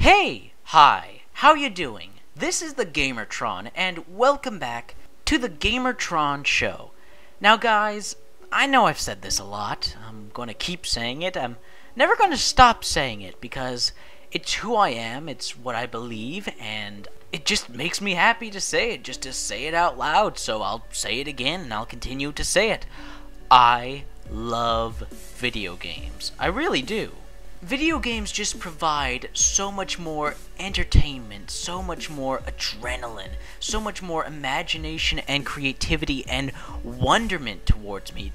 Hey! Hi! How you doing? This is the Gamertron, and welcome back to the Gamertron Show. Now guys, I know I've said this a lot. I'm going to keep saying it. I'm never going to stop saying it because it's who I am, it's what I believe, and it just makes me happy to say it, just to say it out loud, so I'll say it again and I'll continue to say it. I love video games. I really do. Video games just provide so much more entertainment, so much more adrenaline, so much more imagination and creativity and wonderment towards me.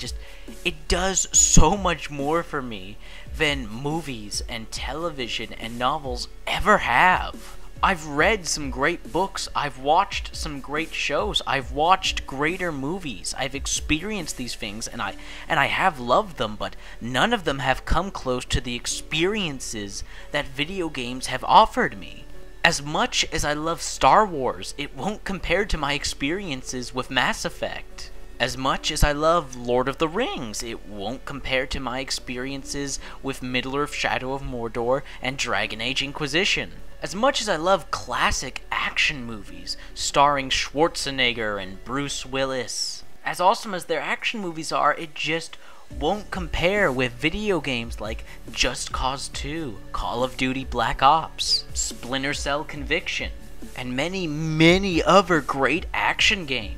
It does so much more for me than movies and television and novels ever have. I've read some great books, I've watched some great shows, I've watched greater movies, I've experienced these things, and I have loved them, but none of them have come close to the experiences that video games have offered me. As much as I love Star Wars, it won't compare to my experiences with Mass Effect. As much as I love Lord of the Rings, it won't compare to my experiences with Middle-earth: Shadow of Mordor and Dragon Age Inquisition. As much as I love classic action movies starring Schwarzenegger and Bruce Willis, as awesome as their action movies are, it just won't compare with video games like Just Cause 2, Call of Duty Black Ops, Splinter Cell Conviction, and many, many other great action games.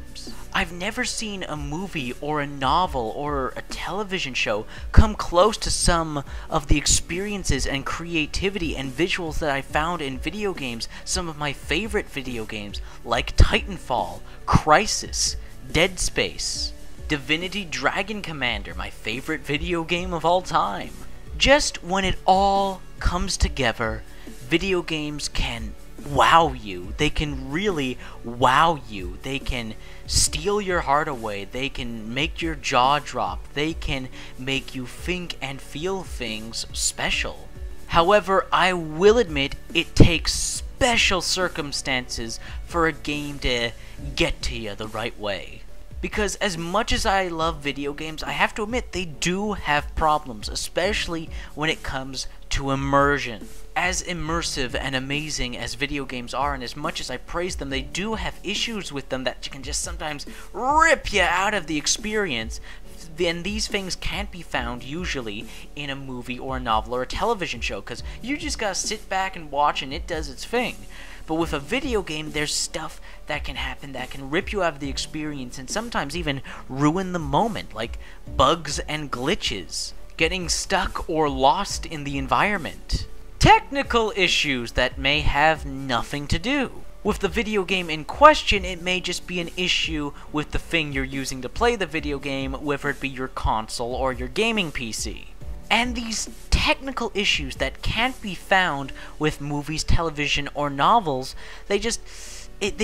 I've never seen a movie or a novel or a television show come close to some of the experiences and creativity and visuals that I found in video games, some of my favorite video games, like Titanfall, Crysis, Dead Space, Divinity Dragon Commander, my favorite video game of all time. Just when it all comes together, video games can wow you. They can really wow you. They can steal your heart away. They can make your jaw drop. They can make you think and feel things special. However, I will admit it takes special circumstances for a game to get to you the right way. Because as much as I love video games, I have to admit they do have problems, especially when it comes to immersion. As immersive and amazing as video games are, and as much as I praise them, they do have issues with them that can just sometimes rip you out of the experience. Then these things can't be found usually in a movie or a novel or a television show, because you just gotta sit back and watch and it does its thing. But with a video game, there's stuff that can happen that can rip you out of the experience and sometimes even ruin the moment, like bugs and glitches, getting stuck or lost in the environment, technical issues that may have nothing to do with the video game in question. It may just be an issue with the thing you're using to play the video game, whether it be your console or your gaming PC. And these technical issues that can't be found with movies, television, or novels, they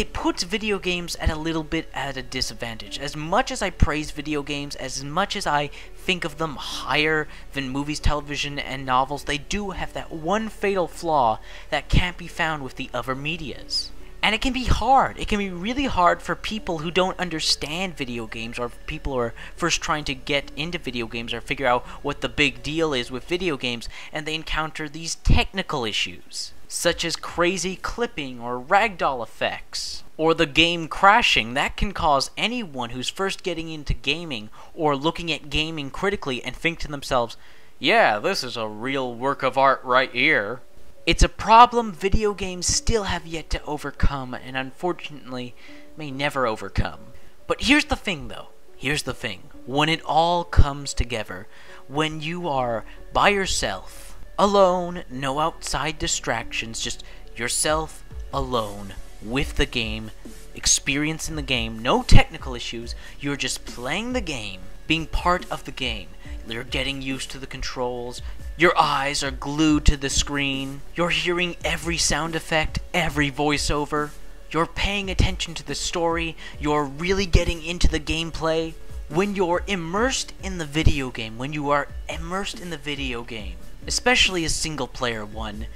put video games at a little bit at a disadvantage. As much as I praise video games, as much as I think of them higher than movies, television, and novels, they do have that one fatal flaw that can't be found with the other medias. And it can be hard. It can be really hard for people who don't understand video games, or people who are first trying to get into video games or figure out what the big deal is with video games, and they encounter these technical issues, such as crazy clipping or ragdoll effects, or the game crashing. That can cause anyone who's first getting into gaming or looking at gaming critically and think to themselves, yeah, this is a real work of art right here. It's a problem video games still have yet to overcome, and unfortunately may never overcome. But here's the thing though, here's the thing. When it all comes together, when you are by yourself, alone, no outside distractions, just yourself alone with the game, experiencing the game, no technical issues, you're just playing the game, being part of the game. You're getting used to the controls, your eyes are glued to the screen, you're hearing every sound effect, every voiceover, you're paying attention to the story, you're really getting into the gameplay. When you're immersed in the video game, when you are immersed in the video game, especially a single player one,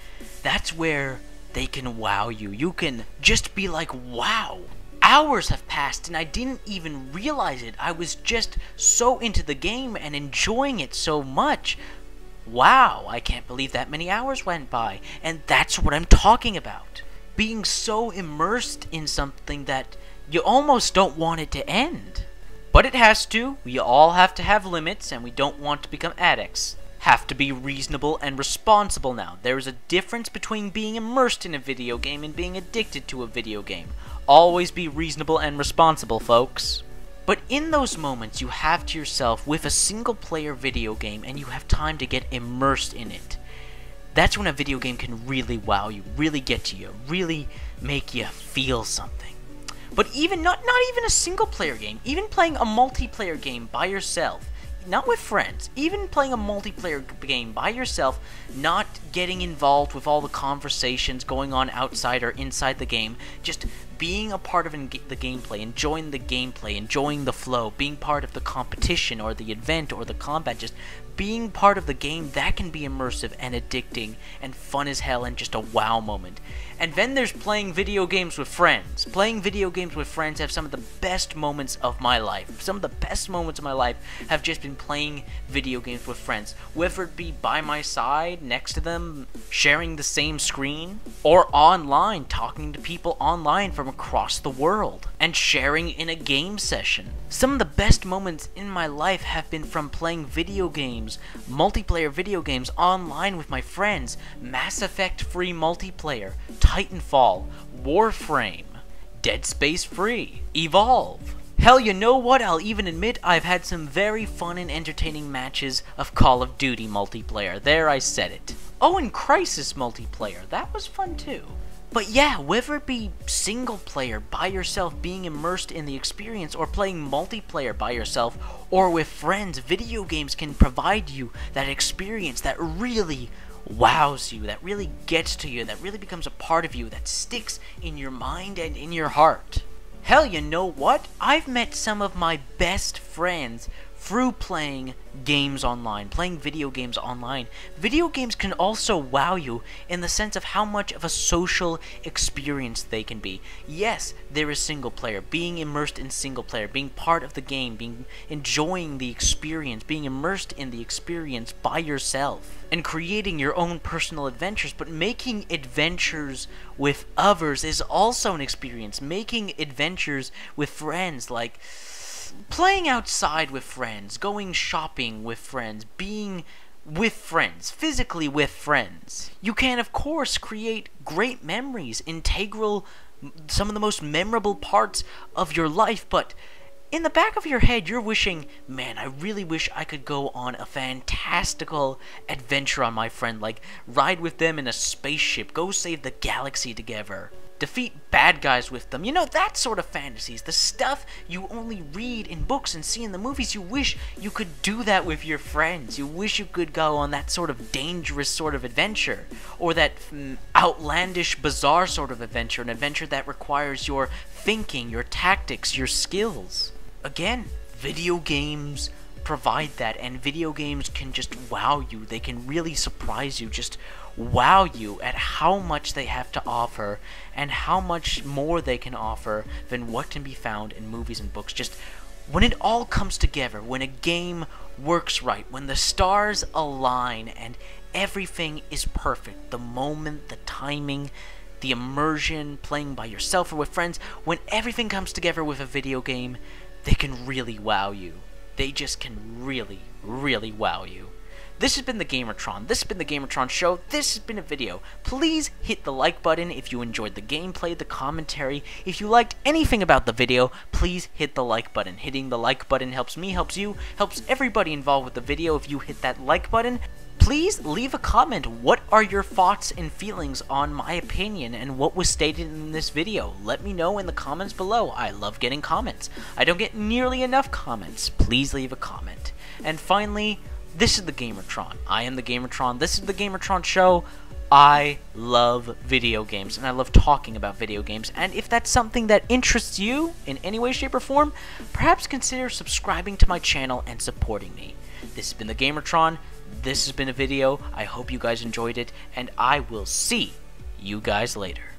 that's where they can wow you. You can just be like, wow. Hours have passed and I didn't even realize it. I was just so into the game and enjoying it so much. wow, I can't believe that many hours went by. And that's what I'm talking about. Being so immersed in something that you almost don't want it to end. But it has to. We all have to have limits, and we don't want to become addicts. Have to be reasonable and responsible now. There is a difference between being immersed in a video game and being addicted to a video game. Always be reasonable and responsible, folks. But in those moments you have to yourself with a single-player video game and you have time to get immersed in it, that's when a video game can really wow you, really get to you, really make you feel something. But even not even a single-player game, even playing a multiplayer game by yourself, not with friends, even playing a multiplayer game by yourself, not getting involved with all the conversations going on outside or inside the game, just being a part of the gameplay, enjoying the gameplay, enjoying the flow, being part of the competition or the event or the combat, just being part of the game, that can be immersive and addicting and fun as hell and just a wow moment. And then there's playing video games with friends. Playing video games with friends have some of the best moments of my life. Some of the best moments of my life have just been playing video games with friends. Whether it be by my side, next to them, sharing the same screen, or online, talking to people online from across the world, and sharing in a game session. Some of the best moments in my life have been from playing video games, multiplayer video games online with my friends, Mass Effect free multiplayer, Titanfall, Warframe, Dead Space free, Evolve. Hell, you know what? I'll even admit I've had some very fun and entertaining matches of Call of Duty multiplayer. There, I said it. Oh, and Crysis multiplayer. That was fun too. But yeah, whether it be single player by yourself, being immersed in the experience, or playing multiplayer by yourself or with friends, video games can provide you that experience that really wows you, that really gets to you, that really becomes a part of you, that sticks in your mind and in your heart. Hell, you know what? I've met some of my best friends through playing games online, playing video games online. Video games can also wow you in the sense of how much of a social experience they can be. Yes, there is single player, being immersed in single player, being part of the game, enjoying the experience, being immersed in the experience by yourself, and creating your own personal adventures. But making adventures with others is also an experience. Making adventures with friends, like playing outside with friends, going shopping with friends, being with friends, physically with friends. You can, of course, create great memories, some of the most memorable parts of your life, but in the back of your head, you're wishing, man, I really wish I could go on a fantastical adventure on my friend, like ride with them in a spaceship, go save the galaxy together, defeat bad guys with them. You know, that sort of fantasies. The stuff you only read in books and see in the movies. You wish you could do that with your friends. You wish you could go on that sort of dangerous sort of adventure. Or that outlandish, bizarre sort of adventure. An adventure that requires your thinking, your tactics, your skills. Again, video games provide that, and video games can just wow you. They can really surprise you, just wow you at how much they have to offer and how much more they can offer than what can be found in movies and books. Just when it all comes together, when a game works right, when the stars align and everything is perfect, the moment, the timing, the immersion, playing by yourself or with friends, when everything comes together with a video game, they can really wow you. They just can really, really wow you. This has been the Gamertron. This has been the Gamertron Show. This has been a video. Please hit the like button if you enjoyed the gameplay, the commentary. If you liked anything about the video, please hit the like button. Hitting the like button helps me, helps you, helps everybody involved with the video. If you hit that like button, please leave a comment. What are your thoughts and feelings on my opinion and what was stated in this video? Let me know in the comments below. I love getting comments. I don't get nearly enough comments. Please leave a comment. And finally, this is the Gamertron. I am the Gamertron. This is the Gamertron Show. I love video games, and I love talking about video games. And if that's something that interests you in any way, shape, or form, perhaps consider subscribing to my channel and supporting me. This has been the Gamertron. This has been a video. I hope you guys enjoyed it, and I will see you guys later.